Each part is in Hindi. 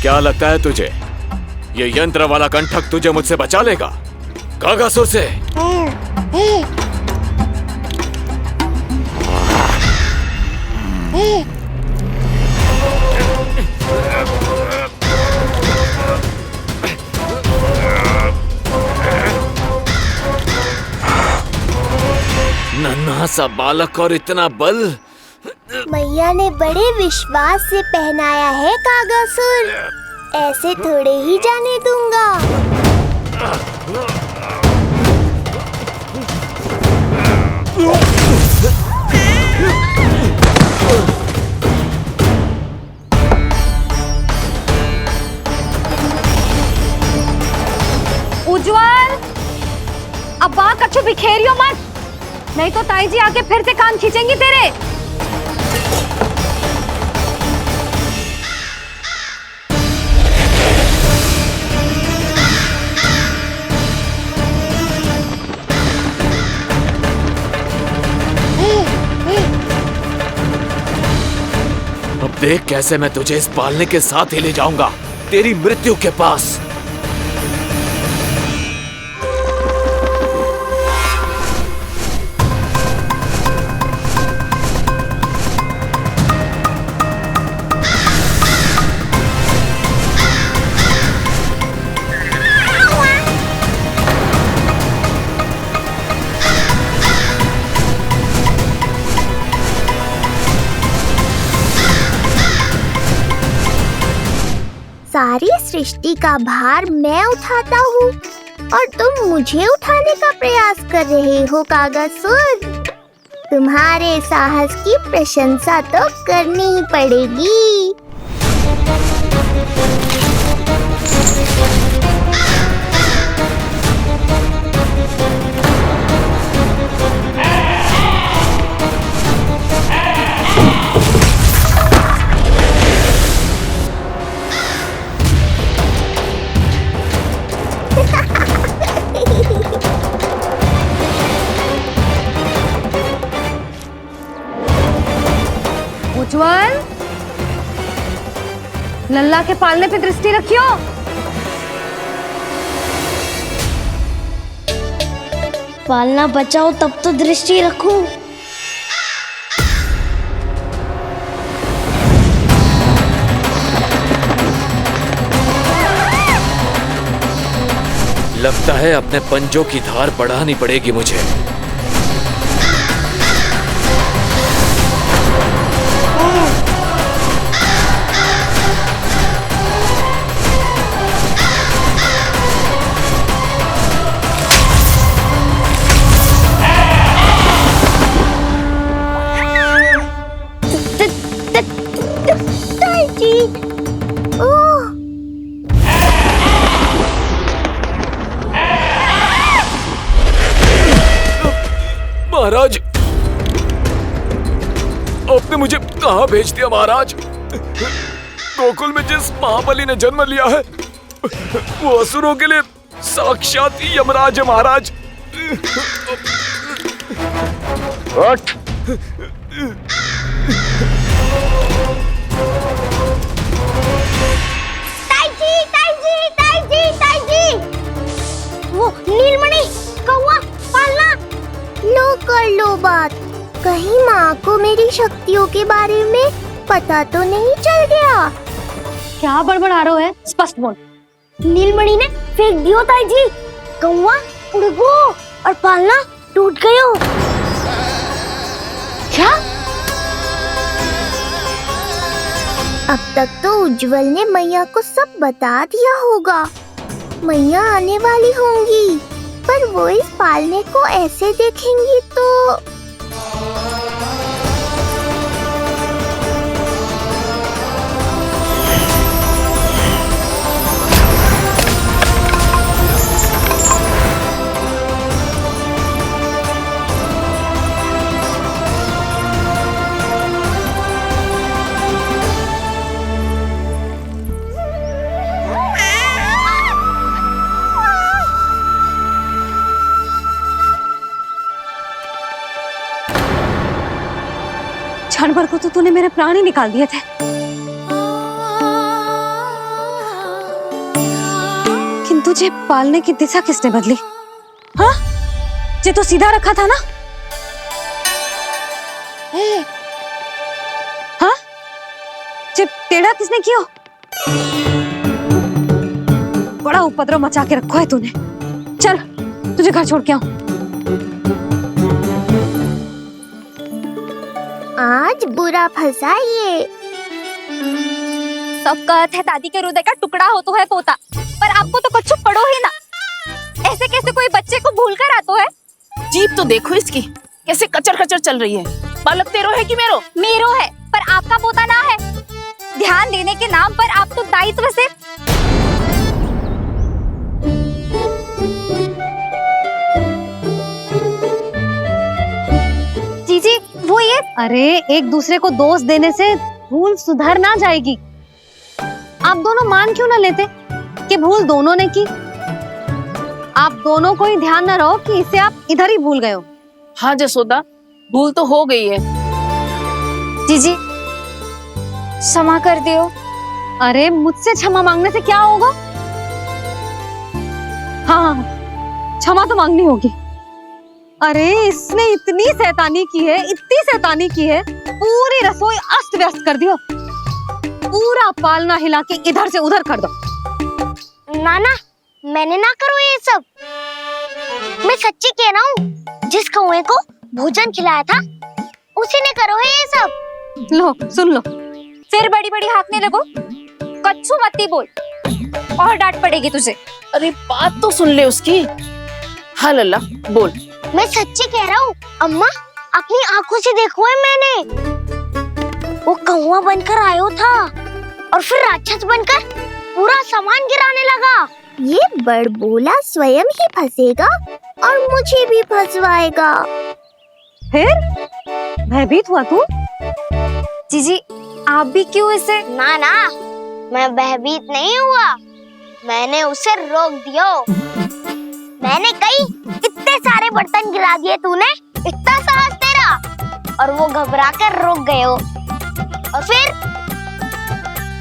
क्या लगता है तुझे ये यंत्र वाला कंठक तुझे मुझसे बचा लेगा कागासुर से? नन्हा सा बालक और इतना बल। मैया ने बड़े विश्वास से पहनाया है कागासुर, ऐसे थोड़े ही जाने दूंगा। उज्जवल, अब बात कच्चू बिखेरियो मत, नहीं तो ताई जी आके फिर से कान खींचेंगी तेरे। अब देख कैसे मैं तुझे इस पालने के साथ ही ले जाऊंगा तेरी मृत्यु के पास। सारी सृष्टि का भार मैं उठाता हूँ और तुम मुझे उठाने का प्रयास कर रहे हो कागासुर। तुम्हारे साहस की प्रशंसा तो करनी ही पड़ेगी। उज्जवल, लल्ला के पालने पे दृष्टि रखियो। पालना बचाओ तब तो दृष्टि रखूं। लगता है अपने पंजों की धार बढ़ानी पड़ेगी मुझे। महाराज, आपने मुझे कहाँ भेज दिया महाराज? गोकुल में जिस महाबली ने जन्म लिया है वो असुरों के लिए साक्षात यमराज है महाराज। वो नीलमणि, कौवा, पालना, लो कर लो बात। कहीं माँ को मेरी शक्तियों के बारे में पता तो नहीं चल गया? क्या बड़बड़ा रहे हो है? स्पष्ट बोल। नीलमणि ने फेंक दियो ताई जी। कौवा उड़ गयो और पालना टूट गयो। क्या? अब तक तो उज्जवल ने मैया को सब बता दिया होगा। मैया आने वाली होंगी, पर वो इस पालने को ऐसे देखेंगी तो क्षण भर को तो तूने मेरे प्राण ही निकाल दिए थे। मुझे पालने की दिशा किसने बदली? हाँ, ये तो सीधा रखा था ना? हाँ, ये टेढ़ा किसने किया? बड़ा उपद्रव मचा के रखा है तूने। चल, तुझे घर छोड़ के आऊं। आज बुरा फंसा ये। सब कहते हैं दादी के हृदय का टुकड़ा हो तो है पोता, पर आपको तो कुछ पड़ो ही ना। ऐसे कैसे कोई बच्चे को भूल कर आतो है? जीप तो देखो इसकी, कैसे कचर कचर चल रही है। बालक तेरो है कि मेरो? मेरो है, पर आपका पोता ना है। ध्यान देने के नाम पर आप तो दायित्व से। जीजी, वो ये। अरे, एक दूसरे को दोष देने से भूल सुधर ना जाएगी। आप दोनों मान क्यों ना लेते कि भूल दोनों ने की? आप दोनों को ही ध्यान न रहो कि इसे आप इधर ही भूल गए हो। हाँ जसोदा, भूल तो हो गई है। जीजी, क्षमा कर दियो। अरे, मुझसे क्षमा मांगने से क्या होगा? हाँ, क्षमा तो मांगनी होगी। अरे, इसने इतनी शैतानी की है, इतनी शैतानी की है, पूरी रसोई अस्त व्यस्त कर दियो। पूरा पालना हिला के इधर से उधर कर दो। नाना, मैंने ना करो ये सब। मैं सच्ची कह रहा हूँ, जिस कौवे को भोजन खिलाया था उसी ने करो है ये सब। लो, सुन लो। फिर बड़ी बड़ी हाकने लगो। कच्चू मत बोल, और डांट पड़ेगी तुझे। अरे बात तो सुन ले उसकी। हाँ लल्ला, बोल। मैं सच्ची कह रहा हूँ अम्मा, अपनी आंखों से देखो है मैंने। वो कौवा बनकर आयो था और फिर राक्षस बनकर पूरा सामान गिराने लगा। ये बड़बोला स्वयं ही फंसेगा और मुझे भी फंसवाएगा। फिर भयभीत हुआ तू? जीजी, आप भी क्यों इसे? ना ना, मैं भयभीत नहीं हुआ, मैंने उसे रोक दिया। मैंने कही, इतने सारे बर्तन गिरा दिए तूने, इतना साहस तेरा? और वो घबरा कर रुक गए हो। और फिर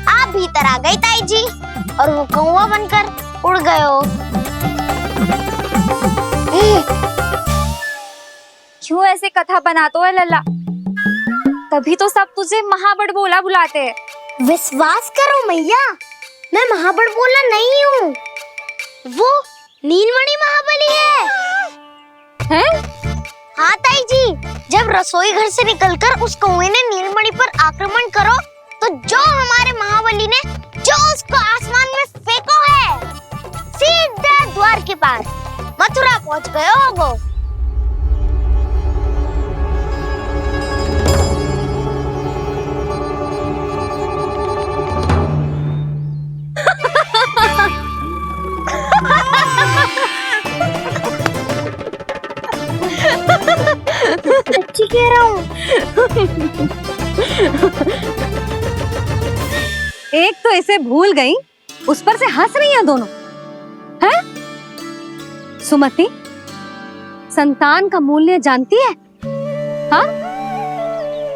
आप भीतर आ गई ताई जी और वो कौवा बनकर उड़ गए हो। क्यों ऐसे कथा बनाते हो लल्ला? तभी तो सब तुझे महाबड़बोला बुलाते हैं। विश्वास करो मैया, मैं महाबड़बोला नहीं हूँ, वो नीलमणि महाबली है। हैं? हाँ ताई जी, जब रसोई घर से निकलकर उस कौवे ने नीलमणि पर आक्रमण करो, तो जो हमारे महाबली ने जो उसको आसमान में फेंको है, सीधे द्वार के पास मथुरा पहुंच गए होगो। सच्ची कह रहा हूँ। एक तो इसे भूल गई, उस पर से हंस रही हैं दोनों। हैं? सुमति, संतान का मूल्य जानती है? हाँ?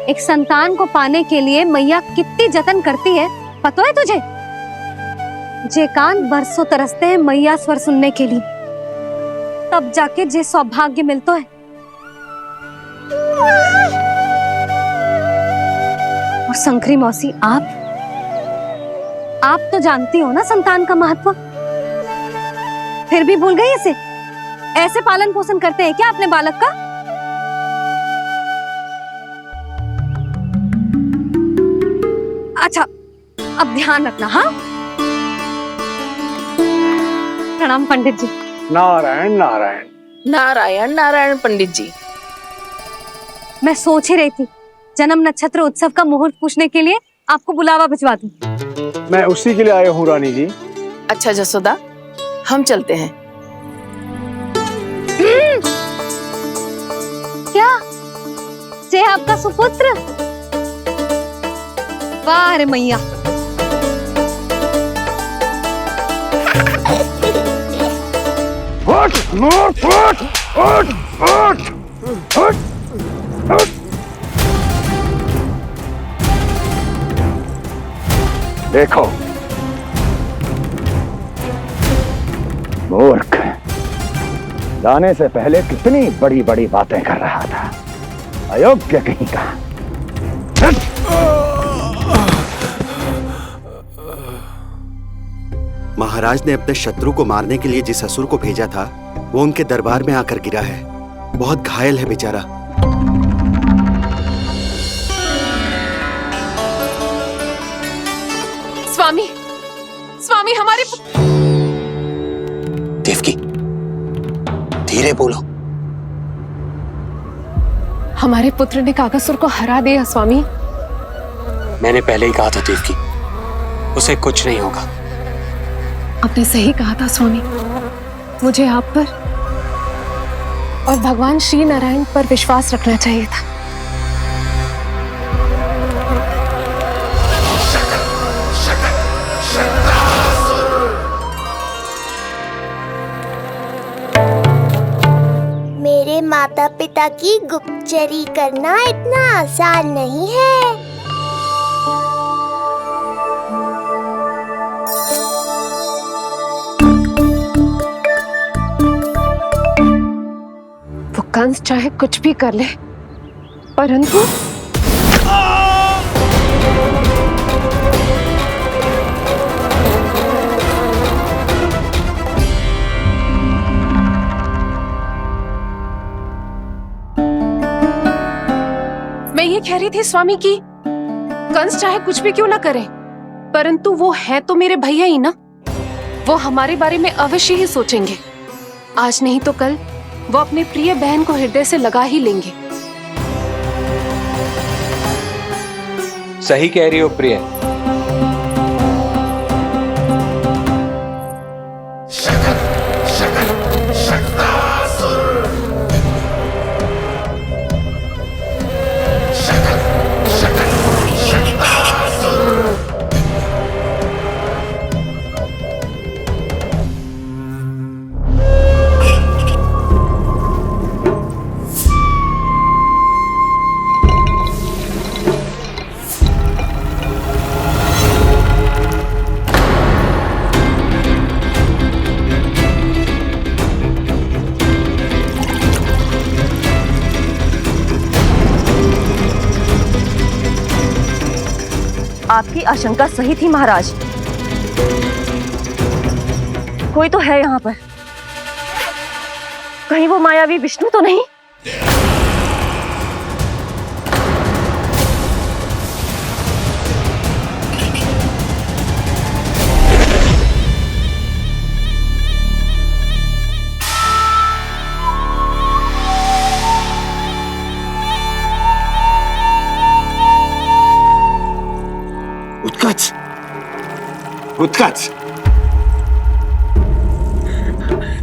एक संतान को पाने के लिए मैया कितनी जतन करती है, पता है तुझे? जे कान बरसों तरसते हैं मैया स्वर सुनने के लिए, तब जाके जे सौभाग्य मिलता है। और शंकरी मौसी, आप तो जानती हो ना संतान का महत्व, फिर भी भूल गई इसे? ऐसे पालन पोषण करते हैं क्या अपने बालक का? अच्छा, अब ध्यान रखना। हाँ, प्रणाम पंडित जी। नारायण नारायण। नारायण नारायण पंडित जी। मैं सोच ही रही थी जन्म नक्षत्र उत्सव का मुहूर्त पूछने के लिए आपको बुलावा भिजवा दूं। मैं उसी के लिए आया हूँ रानी जी। अच्छा जसोदा, हम चलते हैं। क्या से आपका सुपुत्र? वाह रे मैया। उठ, उठ, उठ, उठ, उठ, उठ, उठ। देखो, जाने से पहले कितनी बड़ी बड़ी बातें कर रहा था, अयोग्य कहीं का। महाराज ने अपने शत्रु को मारने के लिए जिस असुर को भेजा था वो उनके दरबार में आकर गिरा है। बहुत घायल है बेचारा। स्वामी, स्वामी हमारे देवकी, धीरे बोलो। हमारे पुत्र ने कागासुर को हरा दिया स्वामी। मैंने पहले ही कहा था देवकी, उसे कुछ नहीं होगा। आपने सही कहा था स्वामी। मुझे आप पर और भगवान श्री नारायण पर विश्वास रखना चाहिए था। मेरे माता पिता की गुप्तचरी करना इतना आसान नहीं है। वो कंस चाहे कुछ भी कर ले, परंतु मैं ये कह रही थी स्वामी कि कंस चाहे कुछ भी क्यों ना करे, परंतु वो है तो मेरे भैया ही ना। वो हमारे बारे में अवश्य ही सोचेंगे। आज नहीं तो कल वो अपने प्रिय बहन को हृदय से लगा ही लेंगे। सही कह रही हो प्रिय। आपकी आशंका सही थी महाराज। कोई तो है यहाँ पर। कहीं वो मायावी विष्णु तो नहीं? उत्कच, उत्कच,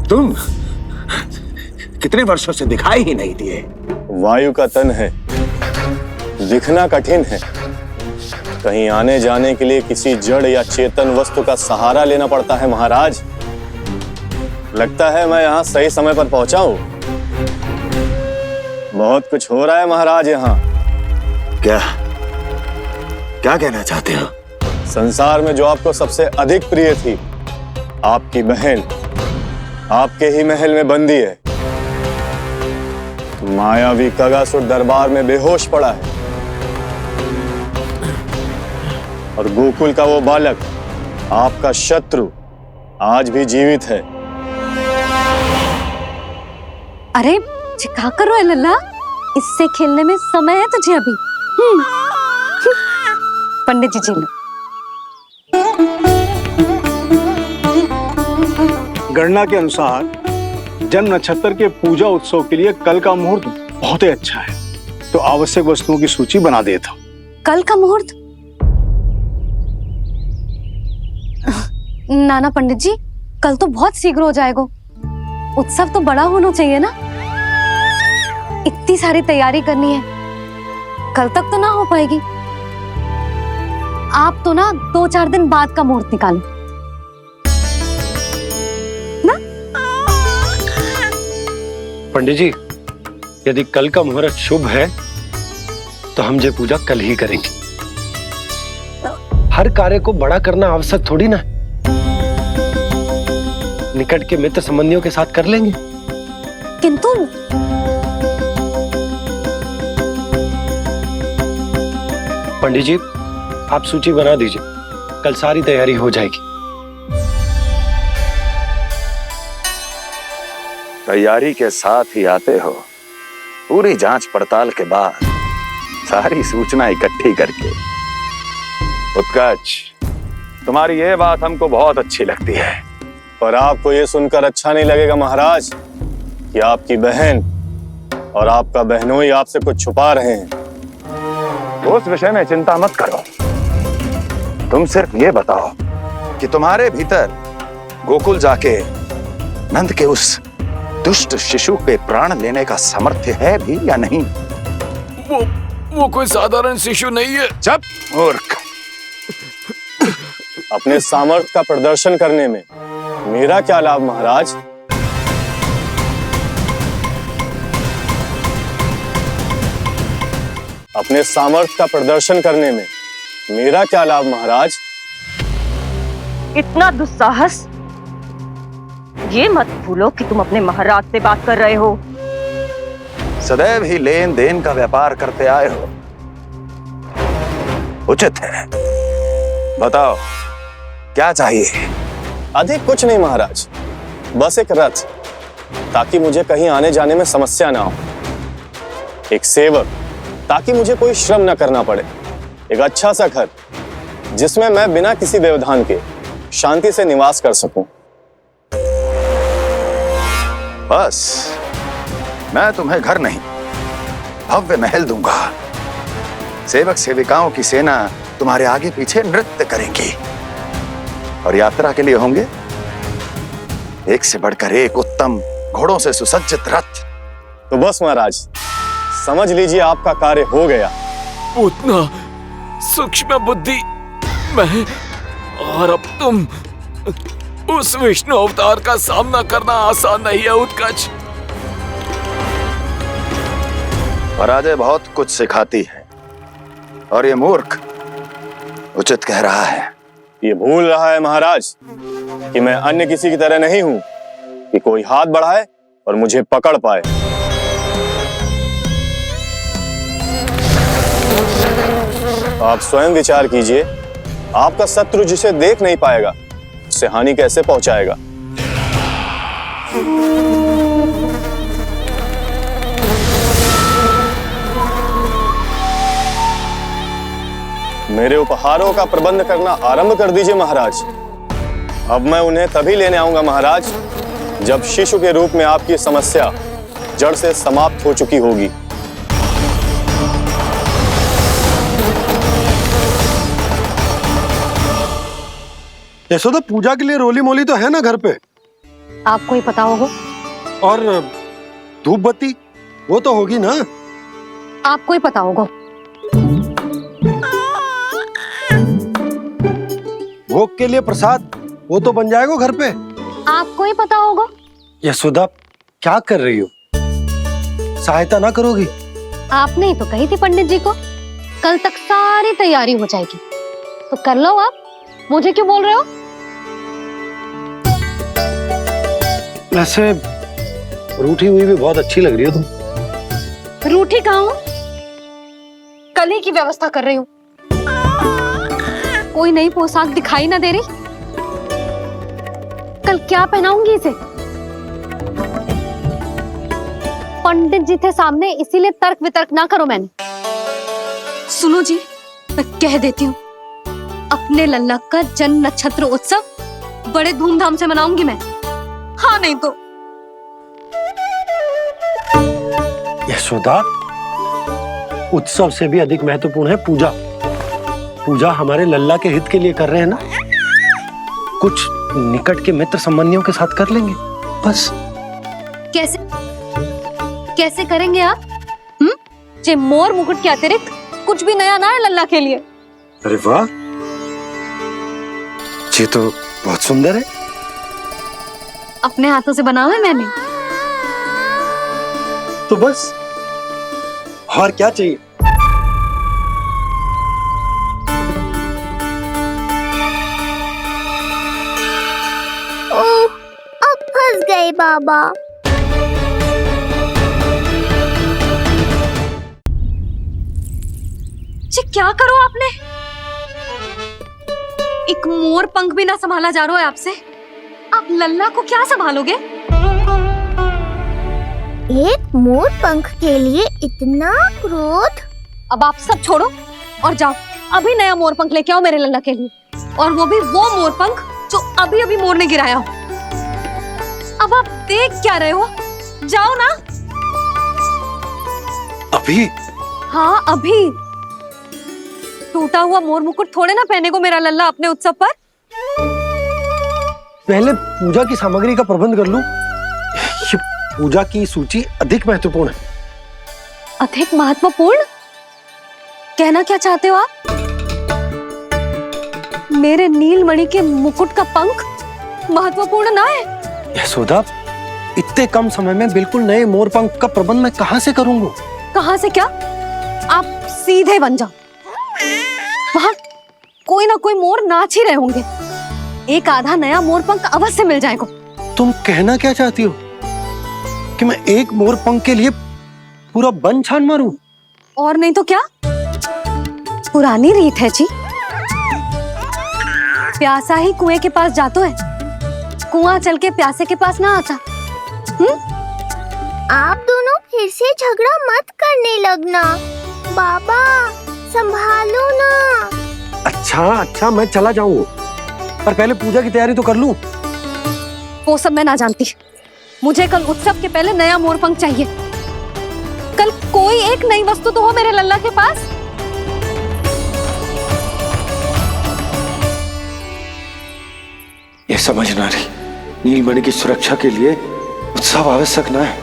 तुम कितने वर्षों से दिखाई ही नहीं दिए। वायु का तन है, दिखना कठिन है। कहीं आने जाने के लिए किसी जड़ या चेतन वस्तु का सहारा लेना पड़ता है महाराज। लगता है मैं यहाँ सही समय पर पहुंचा हूँ। बहुत कुछ हो रहा है महाराज यहाँ। क्या क्या कहना चाहते हो? संसार में जो आपको सबसे अधिक प्रिय थी, आपकी बहन आपके ही महल में बंदी है। मायावी कागासुर दरबार में बेहोश पड़ा है और गोकुल का वो बालक, आपका शत्रु, आज भी जीवित है। अरे क्या कर रहे हो लल्ला? इससे खेलने में समय है तुझे अभी। पंडित जी लो। गणना के अनुसार जन्म नक्षत्र के पूजा उत्सव के लिए कल का मुहूर्त बहुत ही अच्छा है, तो आवश्यक वस्तुओं की सूची बना देता हूँ। कल का मुहूर्त? नाना पंडित जी, कल तो बहुत शीघ्र हो जाएगा। उत्सव तो बड़ा होना चाहिए ना। इतनी सारी तैयारी करनी है, कल तक तो ना हो पाएगी। आप तो ना 2-4 दिन बाद का मुहूर्त निकालो ना। पंडित जी, यदि कल का मुहूर्त शुभ है तो हम ये पूजा कल ही करेंगे। हर कार्य को बड़ा करना आवश्यक थोड़ी ना। निकट के मित्र संबंधियों के साथ कर लेंगे। किंतु पंडित जी, आप सूची बना दीजिए, कल सारी तैयारी हो जाएगी। तैयारी के साथ ही आते हो, पूरी जांच पड़ताल के बाद सारी सूचना इकट्ठी करके। उत्कर्ष, तुम्हारी ये बात हमको बहुत अच्छी लगती है। पर आपको ये सुनकर अच्छा नहीं लगेगा महाराज कि आपकी बहन और आपका बहनोई आपसे कुछ छुपा रहे हैं। उस विषय में चिंता मत करो, तुम सिर्फ ये बताओ कि तुम्हारे भीतर गोकुल जाके नंद के उस दुष्ट शिशु के प्राण लेने का सामर्थ्य है भी या नहीं? वो कोई साधारण शिशु नहीं है। चुप मूर्ख। अपने सामर्थ्य का प्रदर्शन करने में मेरा क्या लाभ महाराज? अपने सामर्थ्य का प्रदर्शन करने में मेरा क्या लाभ महाराज? इतना दुस्साहस! ये मत भूलो कि तुम अपने महाराज से बात कर रहे हो। सदैव ही लेन देन का व्यापार करते आए हो, उचित है। बताओ क्या चाहिए? अधिक कुछ नहीं महाराज, बस एक रथ, ताकि मुझे कहीं आने जाने में समस्या ना हो। एक सेवक, ताकि मुझे कोई श्रम न करना पड़े। एक अच्छा सा घर, जिसमें मैं बिना किसी व्यवधान के शांति से निवास कर सकूं। बस, मैं तुम्हें घर नहीं, भव्य महल दूंगा। सेवक सेविकाओं की सेना तुम्हारे आगे पीछे नृत्य करेंगी और यात्रा के लिए होंगे एक से बढ़कर एक उत्तम घोड़ों से सुसज्जित रथ। तो बस महाराज, समझ लीजिए आपका कार्य हो गया। उतना सूक्ष्म बुद्धि मैं, और अब तुम, उस विष्णु अवतार का सामना करना आसान नहीं है उत्कर्ष। पराजय बहुत कुछ सिखाती है और ये मूर्ख उचित कह रहा है। ये भूल रहा है महाराज कि मैं अन्य किसी की तरह नहीं हूं कि कोई हाथ बढ़ाए और मुझे पकड़ पाए। आप स्वयं विचार कीजिए, आपका शत्रु जिसे देख नहीं पाएगा उससे हानि कैसे पहुंचाएगा? मेरे उपहारों का प्रबंध करना आरंभ कर दीजिए महाराज। अब मैं उन्हें तभी लेने आऊंगा महाराज, जब शिशु के रूप में आपकी समस्या जड़ से समाप्त हो चुकी होगी। यशोदा, पूजा के लिए रोली मोली तो है ना घर पे? आपको ही पता होगा। और धूप बत्ती वो तो होगी ना? आपको ही पता होगा। भोग के लिए प्रसाद वो तो बन जाएगा घर पे। आपको ही पता होगा। यशोदा, क्या कर रही हो? सहायता ना करोगी? आपने ही तो कही थी पंडित जी को, कल तक सारी तैयारी हो जाएगी, तो कर लो आप। मुझे क्यों बोल रहे हो? वैसे रूठी हुई भी बहुत अच्छी लग रही हो तुम। रूठी कहाँ हूँ? कल ही की व्यवस्था कर रही हूँ। कोई नई पोशाक दिखाई ना दे रही? कल क्या पहनाऊंगी इसे? पंडित जी थे सामने, इसीलिए तर्क वितर्क ना करो। मैंने सुनो जी, मैं कह देती हूँ, अपने लल्ला का जन्म नक्षत्र उत्सव बड़े धूमधाम से मनाऊंगी मैं। हाँ नहीं तो। यशोदा, उत्सव से भी अधिक महत्वपूर्ण है पूजा। पूजा हमारे लल्ला के हित के लिए कर रहे हैं ना, कुछ निकट के मित्र संबंधियों के साथ कर लेंगे बस। कैसे कैसे करेंगे आप? जे मोर मुकुट के अतिरिक्त कुछ भी नया ना है लल्ला के लिए। अरे वाह, ये तो बहुत सुंदर है। अपने हाथों से बनाया है मैंने। तो बस, और क्या चाहिए? ओह, अब फंस गए बाबा। मुझे क्या करो आपने? एक मोर पंख भी ना संभाला जा रहा है आपसे। आप लल्ला को क्या संभालोगे? एक मोर पंख के लिए इतना क्रोध? अब आप सब छोड़ो और जाओ, अभी नया मोर पंख लेके आओ मेरे लल्ला के लिए, और वो भी वो मोर पंख जो अभी अभी मोर ने गिराया हो। अब आप देख क्या रहे हो? जाओ ना। अभी? हाँ अभी। टूटा हुआ मोर मुकुट थोड़े ना पहने को मेरा लल्ला अपने उत्सव पर। पहले पूजा की सामग्री का प्रबंध कर लूं। ये पूजा की सूची अधिक महत्वपूर्ण है। अधिक महत्वपूर्ण? कहना क्या चाहते हो आप? मेरे नीलमणि के मुकुट का पंख महत्वपूर्ण ना है? यशोदा, इतने कम समय में बिल्कुल नए मोर पंख का प्रबंध मैं कहां से करूंगा? कहां से क्या? आप सीधे बन जाओ। वहां कोई ना कोई मोर नाच ही रहे होंगे। एक आधा नया मोर पंख अवश्य मिल जाएगा। तुम कहना क्या चाहती हो कि मैं एक मोर पंख के लिए पूरा वन छान मारूं? और नहीं तो क्या, पुरानी रीत है जी। प्यासा ही कुएं के पास जाता है, कुआं चल के प्यासे के पास ना आता। आप दोनों फिर से झगड़ा मत करने लगना। बाबा संभालो ना। अच्छा मैं चला जाऊंगा, पर पहले पूजा की तैयारी तो कर लूं। वो सब मैं ना जानती। मुझे कल उत्सव के पहले नया मोर पंख चाहिए। कल कोई एक नई वस्तु तो हो मेरे लल्ला के पास। ये समझ ना रही, नीलमणि की सुरक्षा के लिए उत्सव आवश्यक ना है,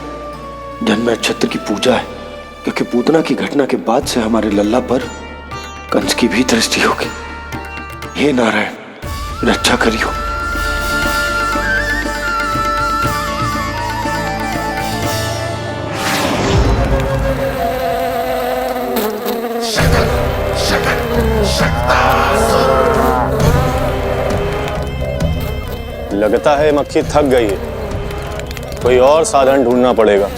जन्म नक्षत्र की पूजा है, क्योंकि पूतना की घटना के बाद से हमारे लल्ला पर कंस की भी दृष्टि होगी। हे नारायण, रक्षा करियो। लगता है मक्खी थक गई है, कोई और साधन ढूंढना पड़ेगा।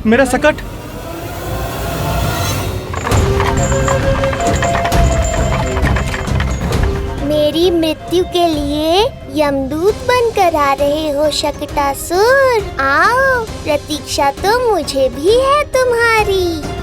मेरा सकट। मेरी मृत्यु के लिए यमदूत बनकर आ रहे हो शकटासुर? आओ, प्रतीक्षा तो मुझे भी है तुम्हारी।